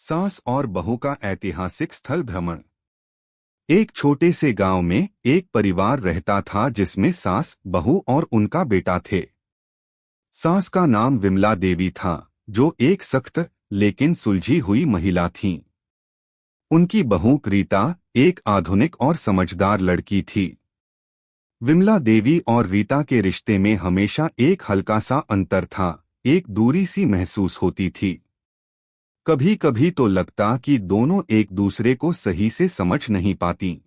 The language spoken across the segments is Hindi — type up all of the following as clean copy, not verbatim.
सास और बहू का ऐतिहासिक स्थल भ्रमण। एक छोटे से गांव में एक परिवार रहता था जिसमें सास, बहू और उनका बेटा थे। सास का नाम विमला देवी था, जो एक सख्त लेकिन सुलझी हुई महिला थीं। उनकी बहू रीता एक आधुनिक और समझदार लड़की थी। विमला देवी और रीता के रिश्ते में हमेशा एक हल्का सा अंतर था, एक दूरी सी महसूस होती थी। कभी कभी तो लगता कि दोनों एक दूसरे को सही से समझ नहीं पाती।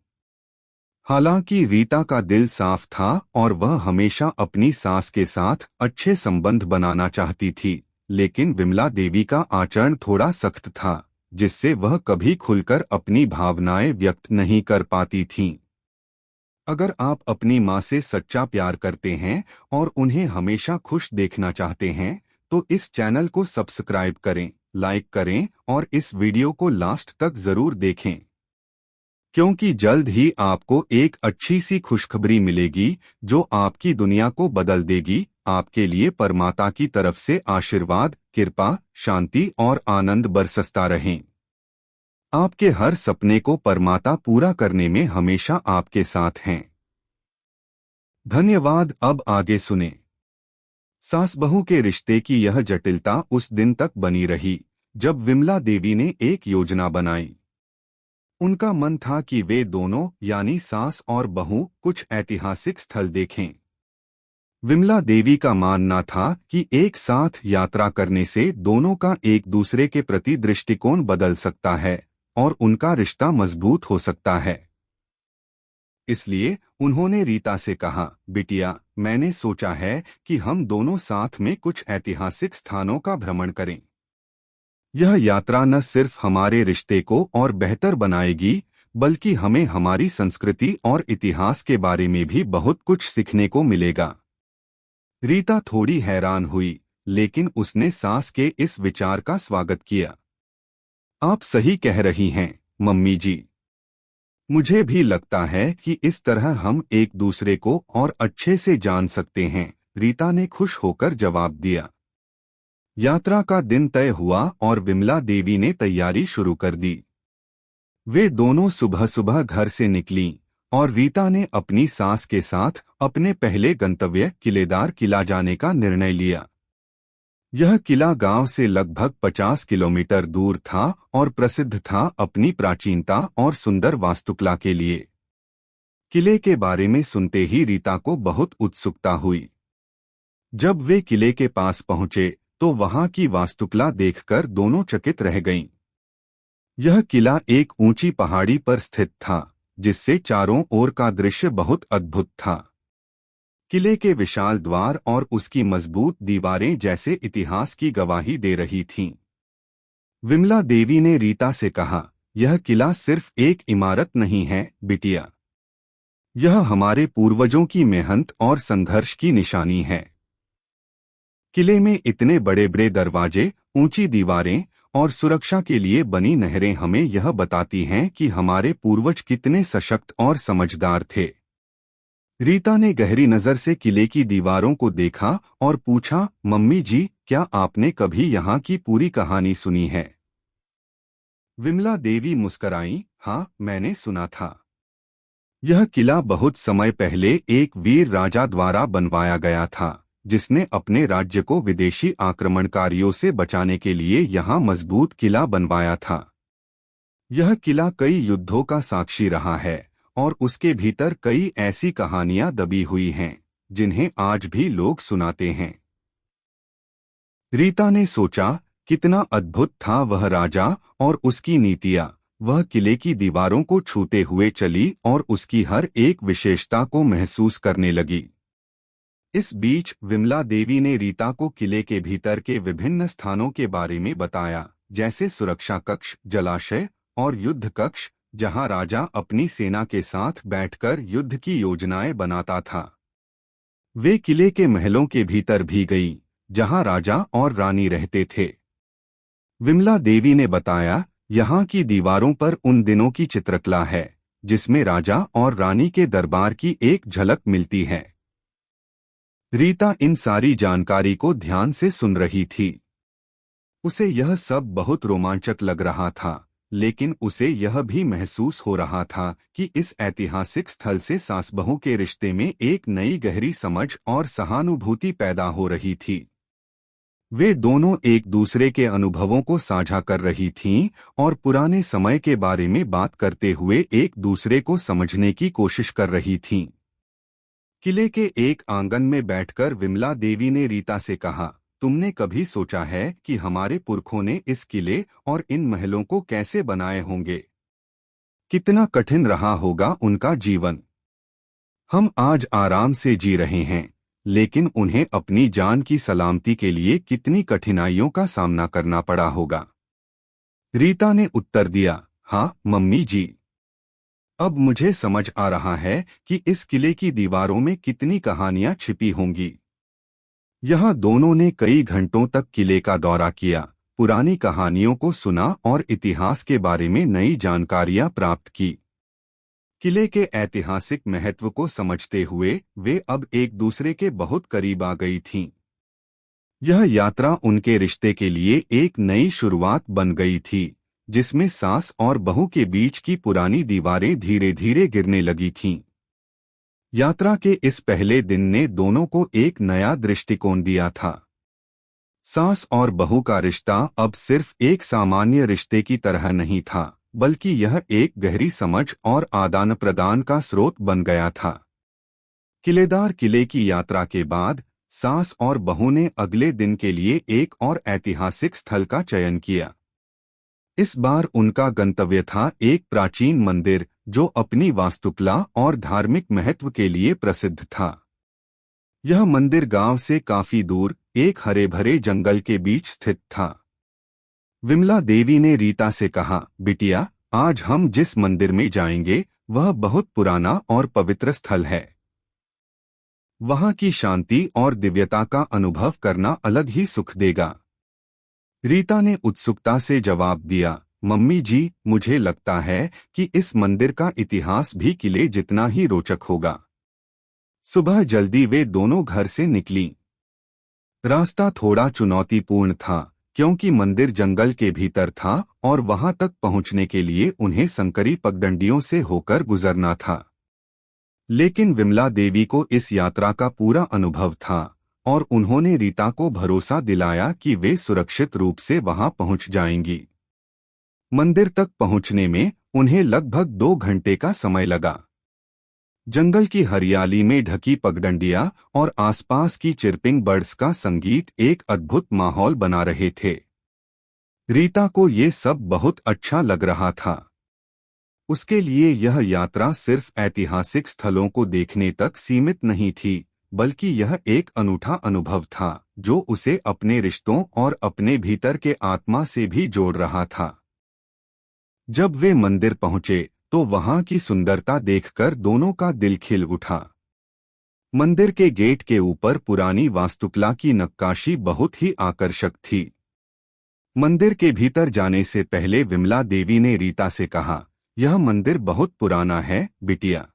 हालांकि रीता का दिल साफ था और वह हमेशा अपनी सास के साथ अच्छे संबंध बनाना चाहती थी, लेकिन विमला देवी का आचरण थोड़ा सख्त था, जिससे वह कभी खुलकर अपनी भावनाएं व्यक्त नहीं कर पाती थीं। अगर आप अपनी माँ से सच्चा प्यार करते हैं और उन्हें हमेशा खुश देखना चाहते हैं, तो इस चैनल को सब्सक्राइब करें, लाइक करें और इस वीडियो को लास्ट तक जरूर देखें, क्योंकि जल्द ही आपको एक अच्छी सी खुशखबरी मिलेगी जो आपकी दुनिया को बदल देगी। आपके लिए परमात्मा की तरफ से आशीर्वाद, कृपा, शांति और आनंद बरसता रहें। आपके हर सपने को परमात्मा पूरा करने में हमेशा आपके साथ हैं। धन्यवाद। अब आगे सुने। सास बहू के रिश्ते की यह जटिलता उस दिन तक बनी रही जब विमला देवी ने एक योजना बनाई। उनका मन था कि वे दोनों यानी सास और बहू कुछ ऐतिहासिक स्थल देखें। विमला देवी का मानना था कि एक साथ यात्रा करने से दोनों का एक दूसरे के प्रति दृष्टिकोण बदल सकता है और उनका रिश्ता मजबूत हो सकता है। इसलिए उन्होंने रीता से कहा, बिटिया, मैंने सोचा है कि हम दोनों साथ में कुछ ऐतिहासिक स्थानों का भ्रमण करें। यह यात्रा न सिर्फ हमारे रिश्ते को और बेहतर बनाएगी, बल्कि हमें हमारी संस्कृति और इतिहास के बारे में भी बहुत कुछ सीखने को मिलेगा। रीता थोड़ी हैरान हुई, लेकिन उसने सास के इस विचार का स्वागत किया। आप सही कह रही हैं, मम्मी जी। मुझे भी लगता है कि इस तरह हम एक दूसरे को और अच्छे से जान सकते हैं, रीता ने खुश होकर जवाब दिया। यात्रा का दिन तय हुआ और विमला देवी ने तैयारी शुरू कर दी। वे दोनों सुबह सुबह घर से निकलीं और रीता ने अपनी सास के साथ अपने पहले गंतव्य किलेदार किला जाने का निर्णय लिया। यह किला गांव से लगभग 50 किलोमीटर दूर था और प्रसिद्ध था अपनी प्राचीनता और सुंदर वास्तुकला के लिए। किले के बारे में सुनते ही रीता को बहुत उत्सुकता हुई। जब वे किले के पास पहुंचे तो वहां की वास्तुकला देखकर दोनों चकित रह गईं। यह किला एक ऊंची पहाड़ी पर स्थित था, जिससे चारों ओर का दृश्य बहुत अद्भुत था। किले के विशाल द्वार और उसकी मजबूत दीवारें जैसे इतिहास की गवाही दे रही थीं। विमला देवी ने रीता से कहा, यह किला सिर्फ एक इमारत नहीं है, बिटिया। यह हमारे पूर्वजों की मेहनत और संघर्ष की निशानी है। किले में इतने बड़े बड़े दरवाजे, ऊंची दीवारें और सुरक्षा के लिए बनी नहरें हमें यह बताती हैं कि हमारे पूर्वज कितने सशक्त और समझदार थे। रीता ने गहरी नजर से किले की दीवारों को देखा और पूछा, मम्मी जी, क्या आपने कभी यहाँ की पूरी कहानी सुनी है? विमला देवी मुस्कराईं, हाँ, मैंने सुना था। यह किला बहुत समय पहले एक वीर राजा द्वारा बनवाया गया था, जिसने अपने राज्य को विदेशी आक्रमणकारियों से बचाने के लिए यहाँ मजबूत किला बनवाया था। यह किला कई युद्धों का साक्षी रहा है और उसके भीतर कई ऐसी कहानियां दबी हुई हैं, जिन्हें आज भी लोग सुनाते हैं। रीता ने सोचा, कितना अद्भुत था वह राजा और उसकी नीतियां। वह किले की दीवारों को छूते हुए चली और उसकी हर एक विशेषता को महसूस करने लगी। इस बीच विमला देवी ने रीता को किले के भीतर के विभिन्न स्थानों के बारे में बताया, जैसे सुरक्षा कक्ष, जलाशय और युद्ध कक्ष, जहां राजा अपनी सेना के साथ बैठकर युद्ध की योजनाएं बनाता था। वे किले के महलों के भीतर भी गईं, जहां राजा और रानी रहते थे। विमला देवी ने बताया, यहाँ की दीवारों पर उन दिनों की चित्रकला है, जिसमें राजा और रानी के दरबार की एक झलक मिलती है। रीता इन सारी जानकारी को ध्यान से सुन रही थी। उसे यह सब बहुत रोमांचक लग रहा था, लेकिन उसे यह भी महसूस हो रहा था कि इस ऐतिहासिक स्थल से सास बहू के रिश्ते में एक नई गहरी समझ और सहानुभूति पैदा हो रही थी। वे दोनों एक दूसरे के अनुभवों को साझा कर रही थीं और पुराने समय के बारे में बात करते हुए एक दूसरे को समझने की कोशिश कर रही थीं। किले के एक आंगन में बैठकर विमला देवी ने रीता से कहा, तुमने कभी सोचा है कि हमारे पुरखों ने इस किले और इन महलों को कैसे बनाए होंगे? कितना कठिन रहा होगा उनका जीवन। हम आज आराम से जी रहे हैं, लेकिन उन्हें अपनी जान की सलामती के लिए कितनी कठिनाइयों का सामना करना पड़ा होगा। रीता ने उत्तर दिया, हाँ मम्मी जी। अब मुझे समझ आ रहा है कि इस किले की दीवारों में कितनी कहानियां छिपी होंगी। यहाँ दोनों ने कई घंटों तक किले का दौरा किया, पुरानी कहानियों को सुना और इतिहास के बारे में नई जानकारियां प्राप्त की। किले के ऐतिहासिक महत्व को समझते हुए वे अब एक दूसरे के बहुत करीब आ गई थीं। यह यात्रा उनके रिश्ते के लिए एक नई शुरुआत बन गई थी, जिसमें सास और बहू के बीच की पुरानी दीवारें धीरे धीरे गिरने लगी थीं। यात्रा के इस पहले दिन ने दोनों को एक नया दृष्टिकोण दिया था। सास और बहू का रिश्ता अब सिर्फ एक सामान्य रिश्ते की तरह नहीं था, बल्कि यह एक गहरी समझ और आदान प्रदान का स्रोत बन गया था। किलेदार किले की यात्रा के बाद सास और बहू ने अगले दिन के लिए एक और ऐतिहासिक स्थल का चयन किया। इस बार उनका गंतव्य था एक प्राचीन मंदिर जो अपनी वास्तुकला और धार्मिक महत्व के लिए प्रसिद्ध था। यह मंदिर गांव से काफी दूर एक हरे भरे जंगल के बीच स्थित था। विमला देवी ने रीता से कहा, बिटिया, आज हम जिस मंदिर में जाएंगे वह बहुत पुराना और पवित्र स्थल है। वहां की शांति और दिव्यता का अनुभव करना अलग ही सुख देगा। रीता ने उत्सुकता से जवाब दिया, मम्मी जी, मुझे लगता है कि इस मंदिर का इतिहास भी किले जितना ही रोचक होगा। सुबह जल्दी वे दोनों घर से निकलीं। रास्ता थोड़ा चुनौतीपूर्ण था, क्योंकि मंदिर जंगल के भीतर था और वहां तक पहुंचने के लिए उन्हें संकरी पगडंडियों से होकर गुजरना था। लेकिन विमला देवी को इस यात्रा का पूरा अनुभव था और उन्होंने रीता को भरोसा दिलाया कि वे सुरक्षित रूप से वहां पहुंच जाएंगी। मंदिर तक पहुंचने में उन्हें लगभग 2 घंटे का समय लगा। जंगल की हरियाली में ढकी पगडंडियां और आसपास की चिरपिंग बर्ड्स का संगीत एक अद्भुत माहौल बना रहे थे। रीता को ये सब बहुत अच्छा लग रहा था। उसके लिए यह यात्रा सिर्फ ऐतिहासिक स्थलों को देखने तक सीमित नहीं थी, बल्कि यह एक अनूठा अनुभव था जो उसे अपने रिश्तों और अपने भीतर के आत्मा से भी जोड़ रहा था। जब वे मंदिर पहुंचे तो वहां की सुंदरता देखकर दोनों का दिल खिल उठा। मंदिर के गेट के ऊपर पुरानी वास्तुकला की नक्काशी बहुत ही आकर्षक थी। मंदिर के भीतर जाने से पहले विमला देवी ने रीता से कहा, यह मंदिर बहुत पुराना है बिटिया।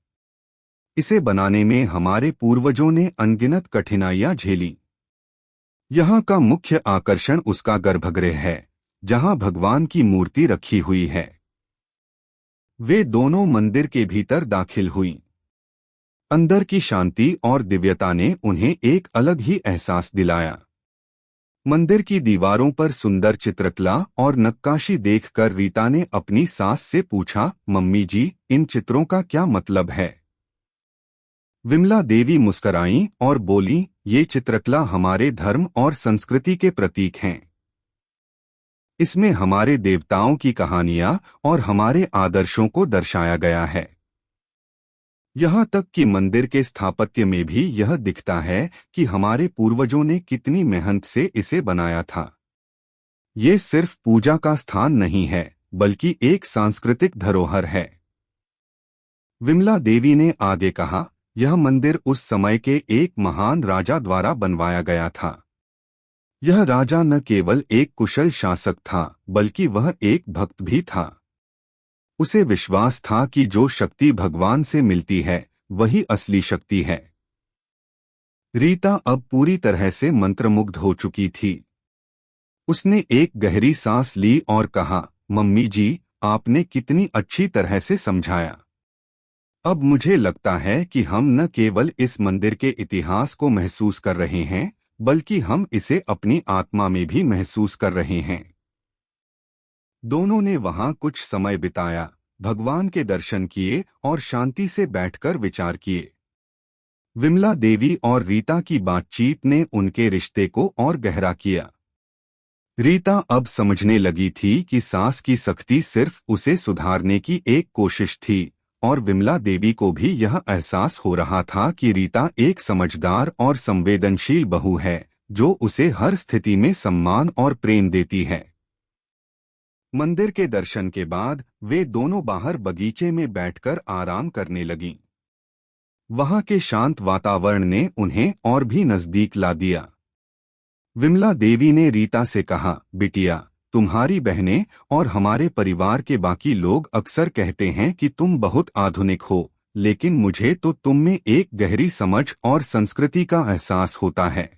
इसे बनाने में हमारे पूर्वजों ने अनगिनत कठिनाइयां झेली। यहाँ का मुख्य आकर्षण उसका गर्भगृह है, जहाँ भगवान की मूर्ति रखी हुई है। वे दोनों मंदिर के भीतर दाखिल हुईं। अंदर की शांति और दिव्यता ने उन्हें एक अलग ही एहसास दिलाया। मंदिर की दीवारों पर सुंदर चित्रकला और नक्काशी देखकर रीता ने अपनी सास से पूछा, मम्मी जी, इन चित्रों का क्या मतलब है? विमला देवी मुस्कराईं और बोलीं, ये चित्रकला हमारे धर्म और संस्कृति के प्रतीक हैं। इसमें हमारे देवताओं की कहानियां और हमारे आदर्शों को दर्शाया गया है। यहाँ तक कि मंदिर के स्थापत्य में भी यह दिखता है कि हमारे पूर्वजों ने कितनी मेहनत से इसे बनाया था। ये सिर्फ पूजा का स्थान नहीं है, बल्कि एक सांस्कृतिक धरोहर है। विमला देवी ने आगे कहा, यह मंदिर उस समय के एक महान राजा द्वारा बनवाया गया था। यह राजा न केवल एक कुशल शासक था, बल्कि वह एक भक्त भी था। उसे विश्वास था कि जो शक्ति भगवान से मिलती है वही असली शक्ति है। रीता अब पूरी तरह से मंत्रमुग्ध हो चुकी थी। उसने एक गहरी सांस ली और कहा, मम्मी जी, आपने कितनी अच्छी तरह से समझाया। अब मुझे लगता है कि हम न केवल इस मंदिर के इतिहास को महसूस कर रहे हैं, बल्कि हम इसे अपनी आत्मा में भी महसूस कर रहे हैं। दोनों ने वहां कुछ समय बिताया, भगवान के दर्शन किए और शांति से बैठकर विचार किए। विमला देवी और रीता की बातचीत ने उनके रिश्ते को और गहरा किया। रीता अब समझने लगी थी कि सास की सख्ती सिर्फ उसे सुधारने की एक कोशिश थी, और विमला देवी को भी यह एहसास हो रहा था कि रीता एक समझदार और संवेदनशील बहू है, जो उसे हर स्थिति में सम्मान और प्रेम देती है। मंदिर के दर्शन के बाद वे दोनों बाहर बगीचे में बैठकर आराम करने लगीं। वहां के शांत वातावरण ने उन्हें और भी नजदीक ला दिया। विमला देवी ने रीता से कहा, बिटिया, तुम्हारी बहनें और हमारे परिवार के बाकी लोग अक्सर कहते हैं कि तुम बहुत आधुनिक हो, लेकिन मुझे तो तुम में एक गहरी समझ और संस्कृति का एहसास होता है।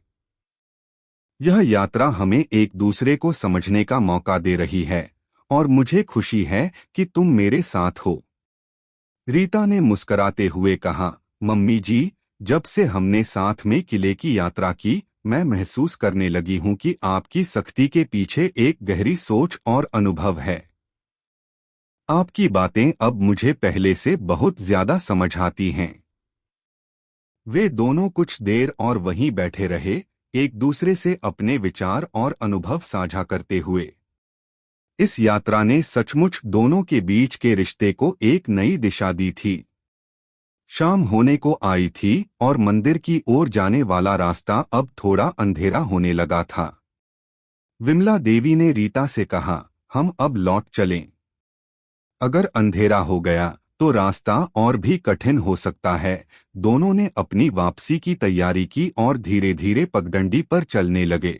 यह यात्रा हमें एक दूसरे को समझने का मौका दे रही है, और मुझे खुशी है कि तुम मेरे साथ हो। रीता ने मुस्कुराते हुए कहा, मम्मी जी, जब से हमने साथ में किले की यात्रा की, मैं महसूस करने लगी हूं कि आपकी सख्ती के पीछे एक गहरी सोच और अनुभव है। आपकी बातें अब मुझे पहले से बहुत ज्यादा समझ आती हैं। वे दोनों कुछ देर और वहीं बैठे रहे, एक दूसरे से अपने विचार और अनुभव साझा करते हुए। इस यात्रा ने सचमुच दोनों के बीच के रिश्ते को एक नई दिशा दी थी। शाम होने को आई थी और मंदिर की ओर जाने वाला रास्ता अब थोड़ा अंधेरा होने लगा था। विमला देवी ने रीता से कहा, हम अब लौट चलें। अगर अंधेरा हो गया तो रास्ता और भी कठिन हो सकता है। दोनों ने अपनी वापसी की तैयारी की और धीरे धीरे पगडंडी पर चलने लगे।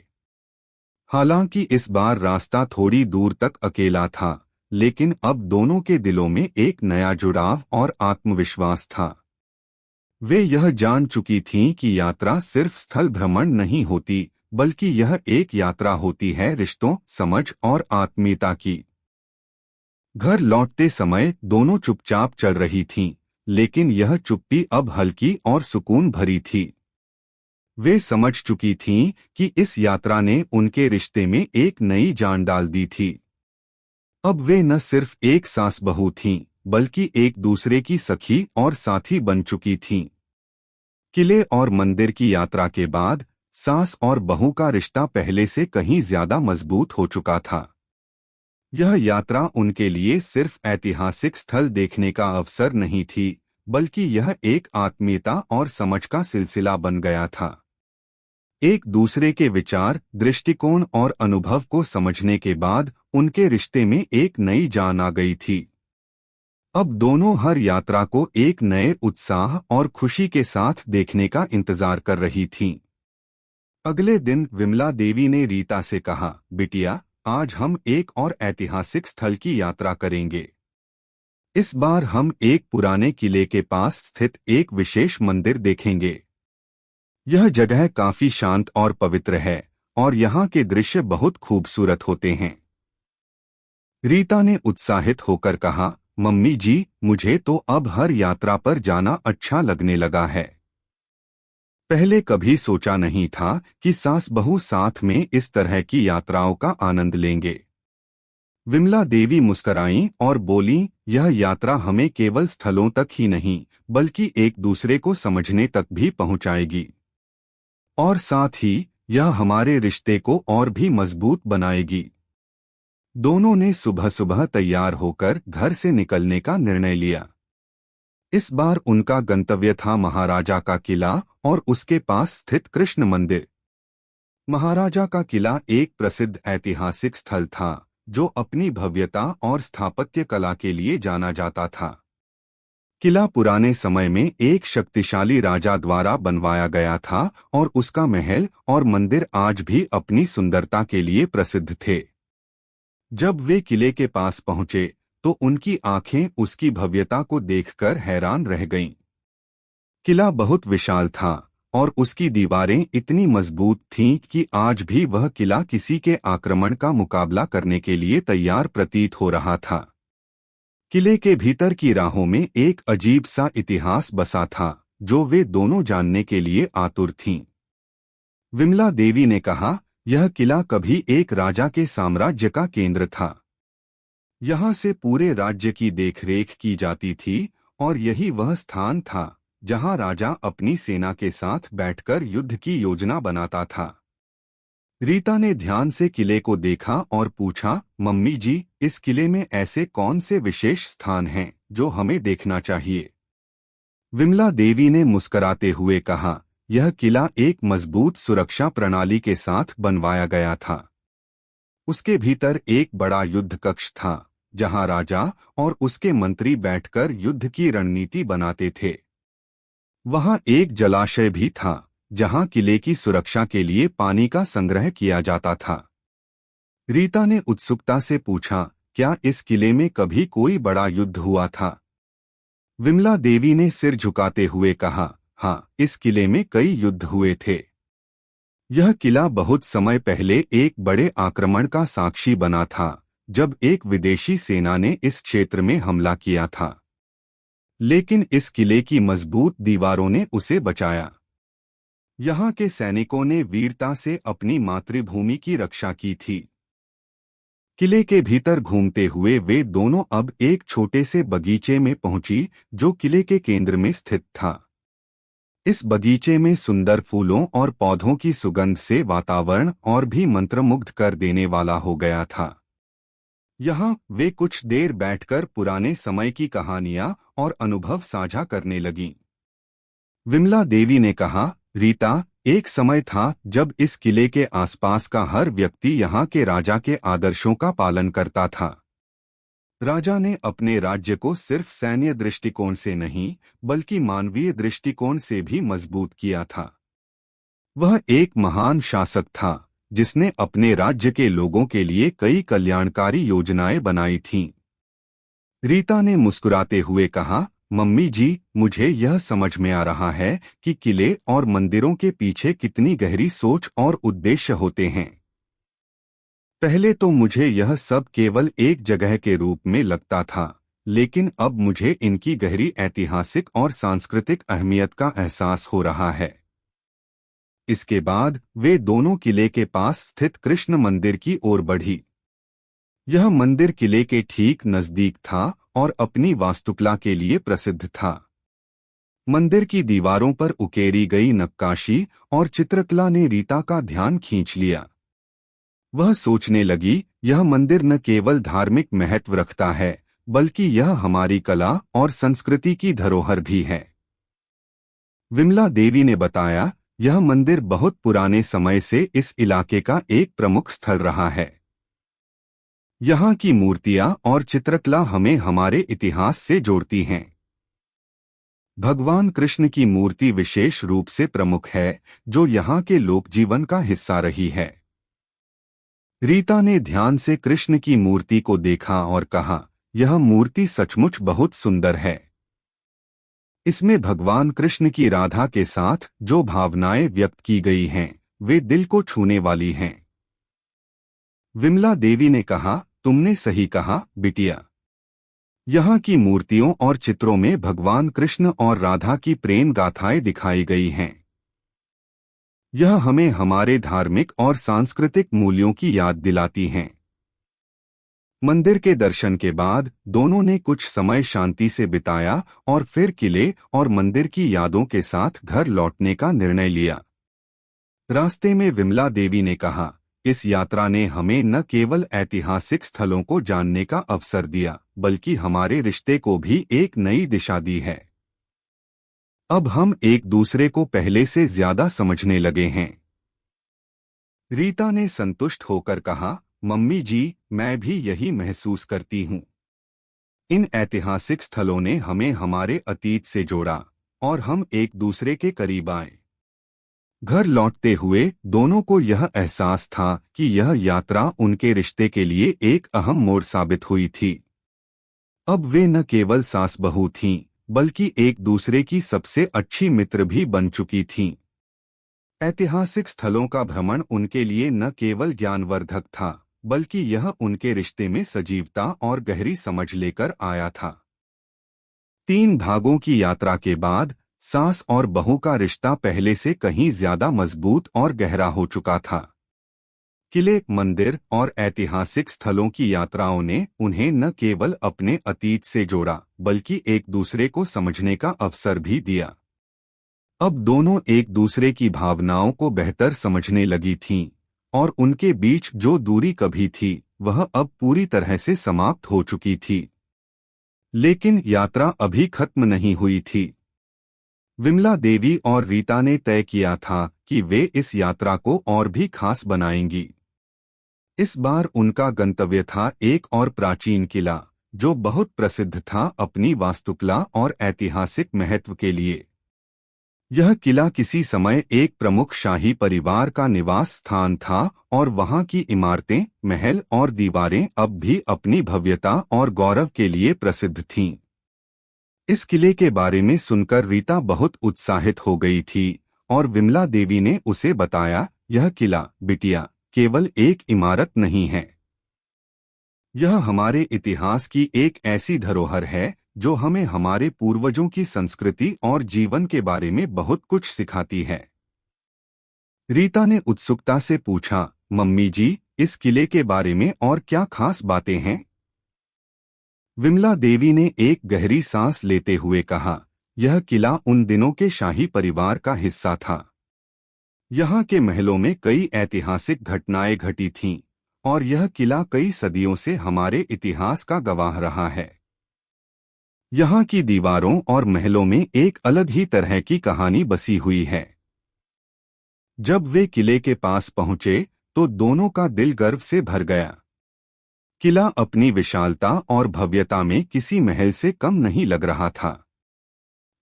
हालांकि इस बार रास्ता थोड़ी दूर तक अकेला था, लेकिन अब दोनों के दिलों में एक नया जुड़ाव और आत्मविश्वास था। वे यह जान चुकी थीं कि यात्रा सिर्फ स्थल भ्रमण नहीं होती, बल्कि यह एक यात्रा होती है रिश्तों, समझ और आत्मीयता की। घर लौटते समय दोनों चुपचाप चल रही थीं, लेकिन यह चुप्पी अब हल्की और सुकून भरी थी। वे समझ चुकी थीं कि इस यात्रा ने उनके रिश्ते में एक नई जान डाल दी थी। अब वे न सिर्फ एक सास बहू थीं, बल्कि एक दूसरे की सखी और साथी बन चुकी थीं। किले और मंदिर की यात्रा के बाद सास और बहू का रिश्ता पहले से कहीं ज्यादा मजबूत हो चुका था। यह यात्रा उनके लिए सिर्फ ऐतिहासिक स्थल देखने का अवसर नहीं थी, बल्कि यह एक आत्मीयता और समझ का सिलसिला बन गया था। एक दूसरे के विचार, दृष्टिकोण और अनुभव को समझने के बाद उनके रिश्ते में एक नई जान आ गई थी। अब दोनों हर यात्रा को एक नए उत्साह और खुशी के साथ देखने का इंतजार कर रही थीं। अगले दिन विमला देवी ने रीता से कहा, बिटिया, आज हम एक और ऐतिहासिक स्थल की यात्रा करेंगे। इस बार हम एक पुराने किले के पास स्थित एक विशेष मंदिर देखेंगे। यह जगह काफी शांत और पवित्र है, और यहाँ के दृश्य बहुत खूबसूरत होते हैं। रीता ने उत्साहित होकर कहा, मम्मी जी, मुझे तो अब हर यात्रा पर जाना अच्छा लगने लगा है। पहले कभी सोचा नहीं था कि सास बहू साथ में इस तरह की यात्राओं का आनंद लेंगे। विमला देवी मुस्कुराईं और बोलीं, यह यात्रा हमें केवल स्थलों तक ही नहीं, बल्कि एक दूसरे को समझने तक भी पहुंचाएगी। और साथ ही यह हमारे रिश्ते को और भी मजबूत बनाएगी। दोनों ने सुबह सुबह तैयार होकर घर से निकलने का निर्णय लिया। इस बार उनका गंतव्य था महाराजा का किला और उसके पास स्थित कृष्ण मंदिर। महाराजा का किला एक प्रसिद्ध ऐतिहासिक स्थल था, जो अपनी भव्यता और स्थापत्य कला के लिए जाना जाता था। किला पुराने समय में एक शक्तिशाली राजा द्वारा बनवाया गया था, और उसका महल और मंदिर आज भी अपनी सुंदरता के लिए प्रसिद्ध थे। जब वे किले के पास पहुंचे तो उनकी आंखें उसकी भव्यता को देखकर हैरान रह गईं। किला बहुत विशाल था और उसकी दीवारें इतनी मजबूत थीं कि आज भी वह किला किसी के आक्रमण का मुकाबला करने के लिए तैयार प्रतीत हो रहा था। किले के भीतर की राहों में एक अजीब सा इतिहास बसा था जो वे दोनों जानने के लिए आतुर थीं। विमला देवी ने कहा, यह किला कभी एक राजा के साम्राज्य का केंद्र था। यहाँ से पूरे राज्य की देखरेख की जाती थी और यही वह स्थान था जहाँ राजा अपनी सेना के साथ बैठकर युद्ध की योजना बनाता था। रीता ने ध्यान से किले को देखा और पूछा, मम्मी जी, इस किले में ऐसे कौन से विशेष स्थान हैं जो हमें देखना चाहिए? विमला देवी ने मुस्कुराते हुए कहा, यह किला एक मजबूत सुरक्षा प्रणाली के साथ बनवाया गया था। उसके भीतर एक बड़ा युद्ध कक्ष था जहां राजा और उसके मंत्री बैठकर युद्ध की रणनीति बनाते थे। वहां एक जलाशय भी था जहां किले की सुरक्षा के लिए पानी का संग्रह किया जाता था। रीता ने उत्सुकता से पूछा, क्या इस किले में कभी कोई बड़ा युद्ध हुआ था? विमला देवी ने सिर झुकाते हुए कहा, हाँ, इस किले में कई युद्ध हुए थे। यह किला बहुत समय पहले एक बड़े आक्रमण का साक्षी बना था जब एक विदेशी सेना ने इस क्षेत्र में हमला किया था। लेकिन इस किले की मजबूत दीवारों ने उसे बचाया। यहाँ के सैनिकों ने वीरता से अपनी मातृभूमि की रक्षा की थी। किले के भीतर घूमते हुए वे दोनों अब एक छोटे से बगीचे में पहुंची जो किले के केंद्र में स्थित था। इस बगीचे में सुंदर फूलों और पौधों की सुगंध से वातावरण और भी मंत्रमुग्ध कर देने वाला हो गया था। यहाँ वे कुछ देर बैठकर पुराने समय की कहानियां और अनुभव साझा करने लगीं। विमला देवी ने कहा, रीता, एक समय था जब इस किले के आसपास का हर व्यक्ति यहाँ के राजा के आदर्शों का पालन करता था। राजा ने अपने राज्य को सिर्फ सैन्य दृष्टिकोण से नहीं बल्कि मानवीय दृष्टिकोण से भी मजबूत किया था। वह एक महान शासक था जिसने अपने राज्य के लोगों के लिए कई कल्याणकारी योजनाएं बनाई थीं। रीता ने मुस्कुराते हुए कहा, मम्मी जी, मुझे यह समझ में आ रहा है कि किले और मंदिरों के पीछे कितनी गहरी सोच और उद्देश्य होते हैं। पहले तो मुझे यह सब केवल एक जगह के रूप में लगता था, लेकिन अब मुझे इनकी गहरी ऐतिहासिक और सांस्कृतिक अहमियत का एहसास हो रहा है। इसके बाद वे दोनों किले के पास स्थित कृष्ण मंदिर की ओर बढ़ी। यह मंदिर किले के ठीक नजदीक था और अपनी वास्तुकला के लिए प्रसिद्ध था। मंदिर की दीवारों पर उकेरी गई नक्काशी और चित्रकला ने रीता का ध्यान खींच लिया। वह सोचने लगी, यह मंदिर न केवल धार्मिक महत्व रखता है बल्कि यह हमारी कला और संस्कृति की धरोहर भी है। विमला देवी ने बताया, यह मंदिर बहुत पुराने समय से इस इलाके का एक प्रमुख स्थल रहा है। यहाँ की मूर्तियां और चित्रकला हमें हमारे इतिहास से जोड़ती हैं। भगवान कृष्ण की मूर्ति विशेष रूप से प्रमुख है जो यहाँ के लोकजीवन का हिस्सा रही है। रीता ने ध्यान से कृष्ण की मूर्ति को देखा और कहा, यह मूर्ति सचमुच बहुत सुंदर है। इसमें भगवान कृष्ण की राधा के साथ जो भावनाएं व्यक्त की गई हैं, वे दिल को छूने वाली हैं। विमला देवी ने कहा, तुमने सही कहा बिटिया। यहाँ की मूर्तियों और चित्रों में भगवान कृष्ण और राधा की प्रेम गाथाएं दिखाई गई हैं। यह हमें हमारे धार्मिक और सांस्कृतिक मूल्यों की याद दिलाती हैं। मंदिर के दर्शन के बाद दोनों ने कुछ समय शांति से बिताया और फिर किले और मंदिर की यादों के साथ घर लौटने का निर्णय लिया। रास्ते में विमला देवी ने कहा, इस यात्रा ने हमें न केवल ऐतिहासिक स्थलों को जानने का अवसर दिया बल्कि हमारे रिश्ते को भी एक नई दिशा दी है। अब हम एक दूसरे को पहले से ज्यादा समझने लगे हैं। रीता ने संतुष्ट होकर कहा, मम्मी जी, मैं भी यही महसूस करती हूँ। इन ऐतिहासिक स्थलों ने हमें हमारे अतीत से जोड़ा और हम एक दूसरे के करीब आए। घर लौटते हुए दोनों को यह एहसास था कि यह यात्रा उनके रिश्ते के लिए एक अहम मोड़ साबित हुई थी। अब वे न केवल सास बहू थीं बल्कि एक दूसरे की सबसे अच्छी मित्र भी बन चुकी थीं। ऐतिहासिक स्थलों का भ्रमण उनके लिए न केवल ज्ञानवर्धक था, बल्कि यह उनके रिश्ते में सजीवता और गहरी समझ लेकर आया था। 3 भागों की यात्रा के बाद सास और बहू का रिश्ता पहले से कहीं ज्यादा मजबूत और गहरा हो चुका था। किले, मंदिर और ऐतिहासिक स्थलों की यात्राओं ने उन्हें न केवल अपने अतीत से जोड़ा, बल्कि एक दूसरे को समझने का अवसर भी दिया। अब दोनों एक दूसरे की भावनाओं को बेहतर समझने लगी थीं, और उनके बीच जो दूरी कभी थी, वह अब पूरी तरह से समाप्त हो चुकी थी। लेकिन यात्रा अभी खत्म नहीं हुई थी। विमला देवी और रीता ने तय किया था कि वे इस यात्रा को और भी खास बनाएंगी। इस बार उनका गंतव्य था एक और प्राचीन किला, जो बहुत प्रसिद्ध था अपनी वास्तुकला और ऐतिहासिक महत्व के लिए। यह किला किसी समय एक प्रमुख शाही परिवार का निवास स्थान था, और वहां की इमारतें, महल और दीवारें अब भी अपनी भव्यता और गौरव के लिए प्रसिद्ध थीं। इस किले के बारे में सुनकर रीता बहुत उत्साहित हो गई थी, और विमला देवी ने उसे बताया, यह किला, बिटिया, केवल एक इमारत नहीं है। यह हमारे इतिहास की एक ऐसी धरोहर है जो हमें हमारे पूर्वजों की संस्कृति और जीवन के बारे में बहुत कुछ सिखाती है। रीता ने उत्सुकता से पूछा, मम्मी जी, इस किले के बारे में और क्या खास बातें हैं? विमला देवी ने एक गहरी सांस लेते हुए कहा, यह किला उन दिनों के शाही परिवार का हिस्सा था। यहाँ के महलों में कई ऐतिहासिक घटनाएं घटी थीं, और यह किला कई सदियों से हमारे इतिहास का गवाह रहा है। यहाँ की दीवारों और महलों में एक अलग ही तरह की कहानी बसी हुई है। जब वे किले के पास पहुंचे, तो दोनों का दिल गर्व से भर गया। किला अपनी विशालता और भव्यता में किसी महल से कम नहीं लग रहा था।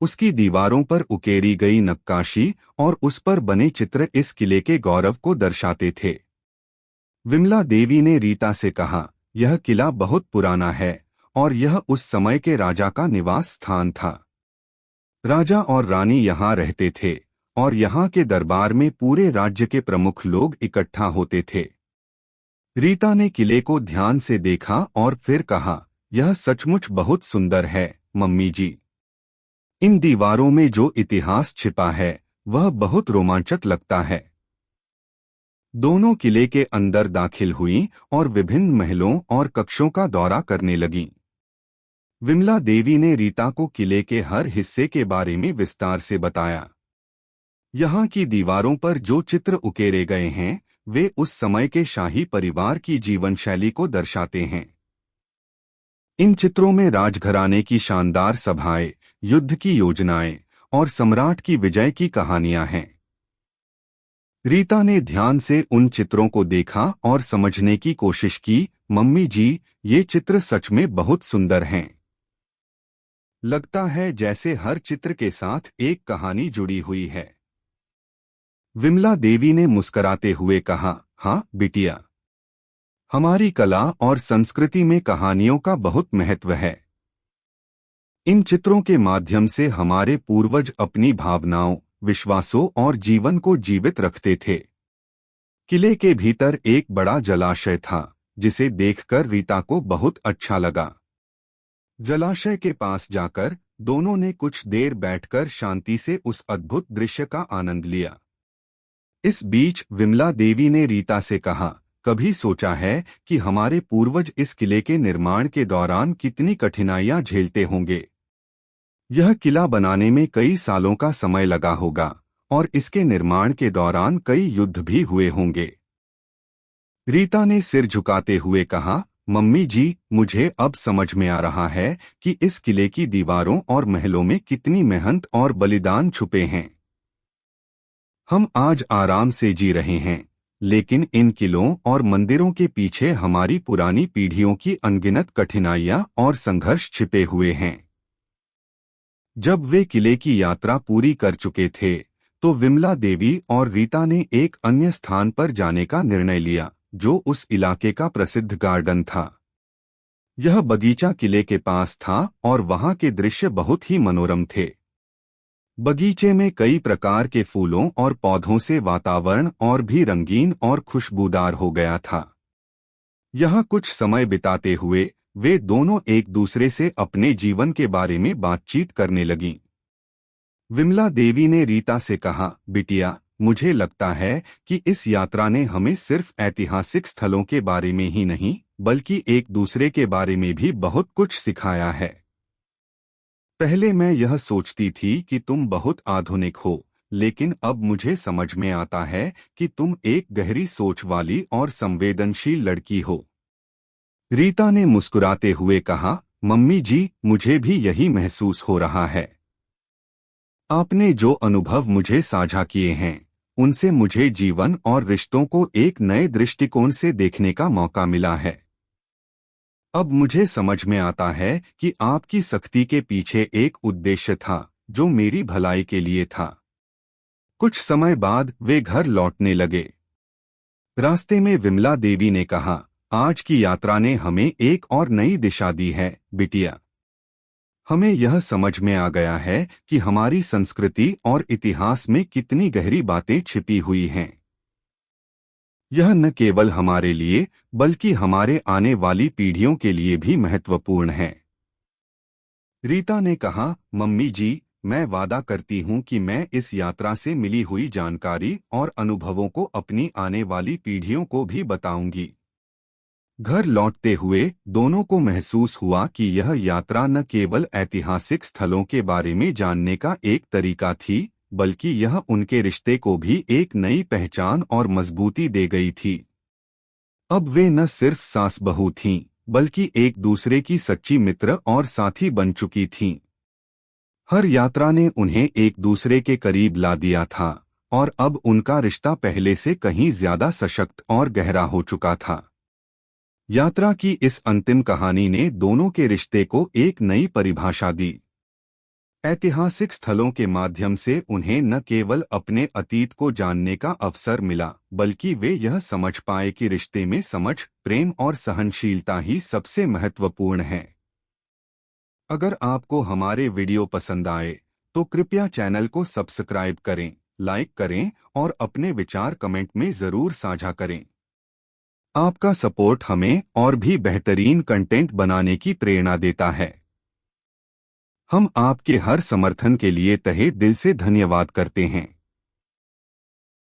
उसकी दीवारों पर उकेरी गई नक्काशी और उस पर बने चित्र इस किले के गौरव को दर्शाते थे। विमला देवी ने रीता से कहा, यह किला बहुत पुराना है, और यह उस समय के राजा का निवास स्थान था। राजा और रानी यहाँ रहते थे, और यहाँ के दरबार में पूरे राज्य के प्रमुख लोग इकट्ठा होते थे। रीता ने किले को ध्यान से देखा और फिर कहा, यह सचमुच बहुत सुंदर है, मम्मी जी। इन दीवारों में जो इतिहास छिपा है, वह बहुत रोमांचक लगता है। दोनों किले के अंदर दाखिल हुईं और विभिन्न महलों और कक्षों का दौरा करने लगीं। विमला देवी ने रीता को किले के हर हिस्से के बारे में विस्तार से बताया। यहाँ की दीवारों पर जो चित्र उकेरे गए हैं, वे उस समय के शाही परिवार की जीवन शैली को दर्शाते हैं। इन चित्रों में राजघराने की शानदार सभाएं, युद्ध की योजनाएं और सम्राट की विजय की कहानियां हैं। रीता ने ध्यान से उन चित्रों को देखा और समझने की कोशिश की, मम्मी जी, ये चित्र सच में बहुत सुंदर हैं। लगता है जैसे हर चित्र के साथ एक कहानी जुड़ी हुई है। विमला देवी ने मुस्कराते हुए कहा, हाँ बिटिया, हमारी कला और संस्कृति में कहानियों का बहुत महत्व है। इन चित्रों के माध्यम से हमारे पूर्वज अपनी भावनाओं, विश्वासों और जीवन को जीवित रखते थे। किले के भीतर एक बड़ा जलाशय था, जिसे देखकर रीता को बहुत अच्छा लगा। जलाशय के पास जाकर दोनों ने कुछ देर बैठकर शांति से उस अद्भुत दृश्य का आनंद लिया। इस बीच विमला देवी ने रीता से कहा, कभी सोचा है कि हमारे पूर्वज इस किले के निर्माण के दौरान कितनी कठिनाइयां झेलते होंगे? यह किला बनाने में कई सालों का समय लगा होगा, और इसके निर्माण के दौरान कई युद्ध भी हुए होंगे। रीता ने सिर झुकाते हुए कहा, मम्मी जी, मुझे अब समझ में आ रहा है कि इस किले की दीवारों और महलों में कितनी मेहनत और बलिदान छुपे हैं। हम आज आराम से जी रहे हैं, लेकिन इन किलों और मंदिरों के पीछे हमारी पुरानी पीढ़ियों की अनगिनत कठिनाइयां और संघर्ष छिपे हुए हैं। जब वे किले की यात्रा पूरी कर चुके थे, तो विमला देवी और रीता ने एक अन्य स्थान पर जाने का निर्णय लिया, जो उस इलाके का प्रसिद्ध गार्डन था। यह बगीचा किले के पास था और वहां के दृश्य बहुत ही मनोरम थे। बगीचे में कई प्रकार के फूलों और पौधों से वातावरण और भी रंगीन और खुशबूदार हो गया था। यहाँ कुछ समय बिताते हुए वे दोनों एक दूसरे से अपने जीवन के बारे में बातचीत करने लगीं। विमला देवी ने रीता से कहा, बिटिया, मुझे लगता है कि इस यात्रा ने हमें सिर्फ ऐतिहासिक स्थलों के बारे में ही नहीं बल्कि एक दूसरे के बारे में भी बहुत कुछ सिखाया है। पहले मैं यह सोचती थी कि तुम बहुत आधुनिक हो, लेकिन अब मुझे समझ में आता है कि तुम एक गहरी सोच वाली और संवेदनशील लड़की हो। रीता ने मुस्कुराते हुए कहा, मम्मी जी, मुझे भी यही महसूस हो रहा है। आपने जो अनुभव मुझे साझा किए हैं, उनसे मुझे जीवन और रिश्तों को एक नए दृष्टिकोण से देखने का मौका मिला है। अब मुझे समझ में आता है कि आपकी सख्ती के पीछे एक उद्देश्य था, जो मेरी भलाई के लिए था। कुछ समय बाद वे घर लौटने लगे। रास्ते में विमला देवी ने कहा, आज की यात्रा ने हमें एक और नई दिशा दी है, बिटिया। हमें यह समझ में आ गया है कि हमारी संस्कृति और इतिहास में कितनी गहरी बातें छिपी हुई हैं। यह न केवल हमारे लिए बल्कि हमारे आने वाली पीढ़ियों के लिए भी महत्वपूर्ण है। रीता ने कहा, मम्मी जी, मैं वादा करती हूँ कि मैं इस यात्रा से मिली हुई जानकारी और अनुभवों को अपनी आने वाली पीढ़ियों को भी बताऊंगी। घर लौटते हुए दोनों को महसूस हुआ कि यह यात्रा न केवल ऐतिहासिक स्थलों के बारे में जानने का एक तरीका थी, बल्कि यह उनके रिश्ते को भी एक नई पहचान और मजबूती दे गई थी। अब वे न सिर्फ सास बहू थीं, बल्कि एक दूसरे की सच्ची मित्र और साथी बन चुकी थीं। हर यात्रा ने उन्हें एक दूसरे के करीब ला दिया था, और अब उनका रिश्ता पहले से कहीं ज्यादा सशक्त और गहरा हो चुका था। यात्रा की इस अंतिम कहानी ने दोनों के रिश्ते को एक नई परिभाषा दी। ऐतिहासिक स्थलों के माध्यम से उन्हें न केवल अपने अतीत को जानने का अवसर मिला, बल्कि वे यह समझ पाए कि रिश्ते में समझ, प्रेम और सहनशीलता ही सबसे महत्वपूर्ण है। अगर आपको हमारे वीडियो पसंद आए, तो कृपया चैनल को सब्सक्राइब करें, लाइक करें और अपने विचार कमेंट में जरूर साझा करें। आपका सपोर्ट हमें और भी बेहतरीन कंटेंट बनाने की प्रेरणा देता है। हम आपके हर समर्थन के लिए तहे दिल से धन्यवाद करते हैं।